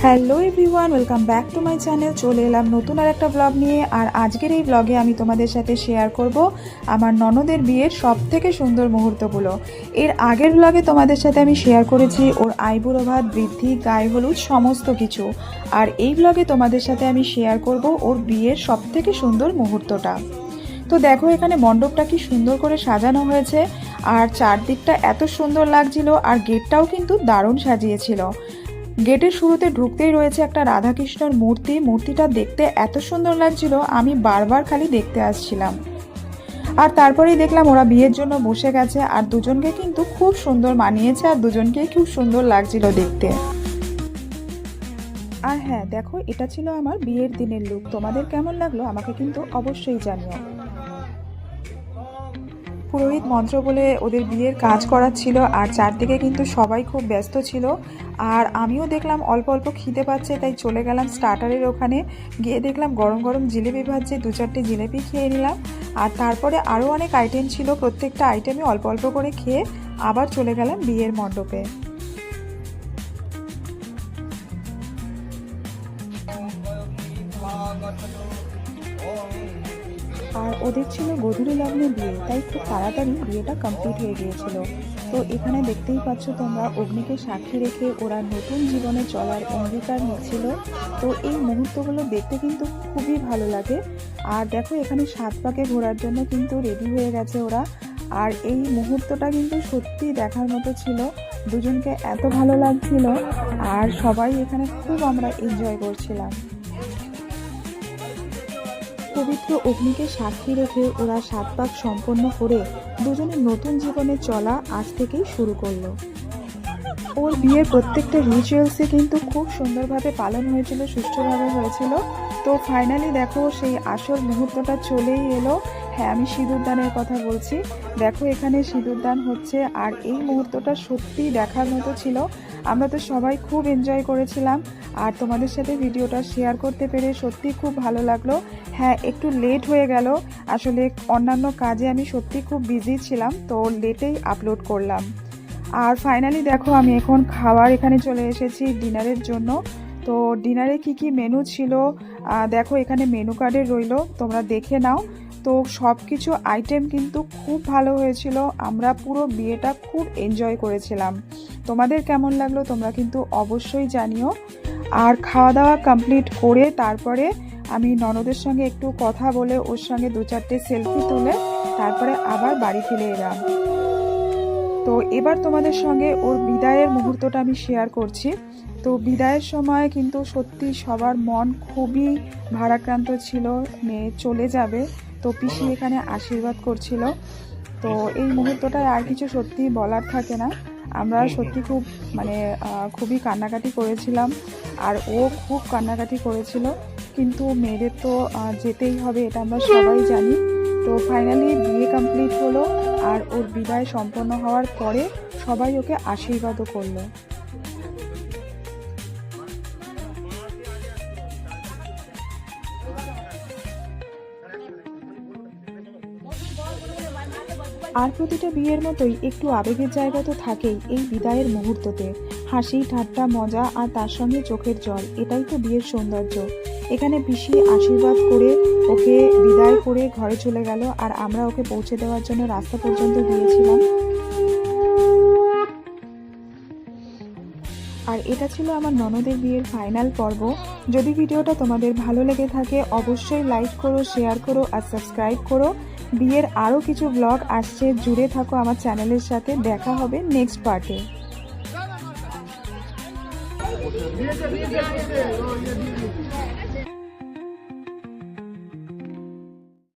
Hello everyone, welcome back to my channel. চলে এলাম নতুন আর একটা ব্লগ নিয়ে। আর আজকের এই ব্লগে আমি তোমাদের সাথে শেয়ার করব আমার ননদের বিয়ের সব থেকে সুন্দর মুহূর্তগুলো। এর আগের ব্লগে তোমাদের সাথে আমি শেয়ার করেছি ওর আইবুড়ো ভাত, বৃদ্ধি, গায়ে হলুদ সমস্ত কিছু। আর এই ব্লগে তোমাদের সাথে আমি শেয়ার করব ওর বিয়ের সব থেকে সুন্দর মুহূর্তটা। তো দেখো এখানে মণ্ডপটা কি সুন্দর করে সাজানো হয়েছে, আর চারদিকটা এত সুন্দর লাগছিল। আর গেটটাও কিন্তু দারুণ সাজিয়েছিল। গেটের শুরুতে ঢুকতেই রয়েছে একটা রাধাকৃষ্ণর মূর্তিটা দেখতে এত সুন্দর লাগছিল, আমি বারবার খালি দেখতে আসছিলাম। আর তারপরেই দেখলাম ওরা বিয়ের জন্য বসে গেছে, আর দুজনকে কিন্তু খুব সুন্দর মানিয়েছে, আর দুজনকেই খুব সুন্দর লাগছিল দেখতে। আর হ্যাঁ দেখো, এটা ছিল আমার বিয়ের দিনের লুক। তোমাদের কেমন লাগলো আমাকে কিন্তু অবশ্যই জানিও। পুরোহিত মন্ত্র বলে ওদের বিয়ের কাজ করাচ্ছিল, আর চারদিকে কিন্তু সবাই খুব ব্যস্ত ছিল। আর আমিও দেখলাম অল্প অল্প খিদে পাচ্ছে, তাই চলে গেলাম স্টার্টারের ওখানে। গিয়ে দেখলাম গরম গরম জিলেপি ভাজছে, 2-4টে জিলেপি খেয়ে নিলাম। আর তারপরে আরও অনেক আইটেম ছিল, প্রত্যেকটা আইটেমে অল্প অল্প করে খেয়ে আবার চলে গেলাম বিয়ের মণ্ডপে। আর ওদের ছিল গোধূলি লগ্নে বিয়ে, তাই খুব তাড়াতাড়ি বিয়েটা কমপ্লিট হয়ে গিয়েছিল। তো এখানে দেখতেই পাচ্ছ তোমরা, অগ্নিকে সাক্ষী রেখে ওরা নতুন জীবনে চলার অঙ্গীকার নিচ্ছিল। তো এই মুহূর্তগুলো দেখতে কিন্তু খুবই ভালো লাগে। আর দেখো এখানে 7 পাকে ঘোরার জন্য কিন্তু রেডি হয়ে গেছে ওরা। আর এই মুহূর্তটা কিন্তু সত্যি দেখার মতো ছিল, দুজনকে এত ভালো লাগছিল। আর সবাই এখানে খুব আমরা এনজয় করছিলাম। পবিত্র অগ্নিকে সাক্ষী রেখে ওরা 7 পাক সম্পন্ন করে দুজনের নতুন জীবনে চলা আজ থেকেই শুরু করলো। ওর বিয়ের প্রত্যেকটা রিচুয়ালসে কিন্তু খুব সুন্দরভাবে পালন হয়েছিল, সুষ্ঠুভাবে হয়েছিল। তো ফাইনালি দেখো সেই আসল মুহূর্তটা চলেই এলো। হ্যাঁ, আমি সিঁদুরদানের কথা বলছি। দেখো এখানে সিঁদুরদান হচ্ছে, আর এই মুহূর্তটা সত্যিই দেখার মতো ছিল। আমরা তো সবাই খুব এনজয় করেছিলাম, আর তোমাদের সাথে ভিডিওটা শেয়ার করতে পেরে সত্যি খুব ভালো লাগলো। হ্যাঁ, একটু লেট হয়ে গেল, আসলে অন্যান্য কাজে আমি সত্যি খুব বিজি ছিলাম, তো লেটেই আপলোড করলাম। আর ফাইনালি দেখো আমি এখন খাবার এখানে চলে এসেছি ডিনারের জন্য। তো ডিনারে কি কি মেনু ছিল দেখো এখানে মেনু কার্ডে রইলো, তোমরা দেখে নাও। তো সব কিছু আইটেম কিন্তু খুব ভালো হয়েছিল, আমরা পুরো বিয়েটা খুব এনজয় করেছিলাম। তোমাদের কেমন লাগলো তোমরা কিন্তু অবশ্যই জানিও। আর খাওয়া দাওয়া কমপ্লিট করে তারপরে আমি ননদের সঙ্গে একটু কথা বলে ওর সঙ্গে 2-4টে সেলফি তুলে তারপরে আবার বাড়ি ফিরে এলাম। তো এবার তোমাদের সঙ্গে ওর বিদায়ের মুহূর্তটা আমি শেয়ার করছি। তো বিদায়ের সময় কিন্তু সত্যি সবার মন খুবই ভারাক্রান্ত ছিল, মেয়ে চলে যাবে। তো পিসি এখানে আশীর্বাদ করছিল। তো এই মুহূর্তটায় আর কিছু সত্যি বলার থাকে না। আমরা সত্যি খুব খুবই কান্নাকাটি করেছিলাম, আর ও খুব কান্নাকাটি করেছিল। কিন্তু মেয়েদের তো যেতেই হবে, এটা আমরা সবাই জানি। তো ফাইনালি বিয়ে কমপ্লিট হলো, আর ওর বিদায় সম্পন্ন হওয়ার পরে সবাই ওকে আশীর্বাদও করলো। আর প্রতিটা বিয়ের মতোই একটু আবেগের জায়গা তো থাকেই এই বিদায়ের মুহূর্ততে। হাসি, ঠাট্টা, মজা, আর তার সঙ্গে চোখের জল, এটাই তো বিয়ের সৌন্দর্য। এখানে পিসি আশীর্বাদ করে ওকে বিদায় করে ঘরে চলে গেল, আর আমরা ওকে পৌঁছে দেওয়ার জন্য রাস্তা পর্যন্ত গিয়েছিলাম। আর এটা ছিল আমার ননদের বিয়ের ফাইনাল পর্ব। যদি ভিডিওটা তোমাদের ভালো লেগে থাকে অবশ্যই লাইক করো, শেয়ার করো, আর সাবস্ক্রাইব করো। বিয়ের আরও কিছু ব্লগ আসছে, জুড়ে থাকো আমার চ্যানেলের সাথে। দেখা হবে নেক্সট পার্টে।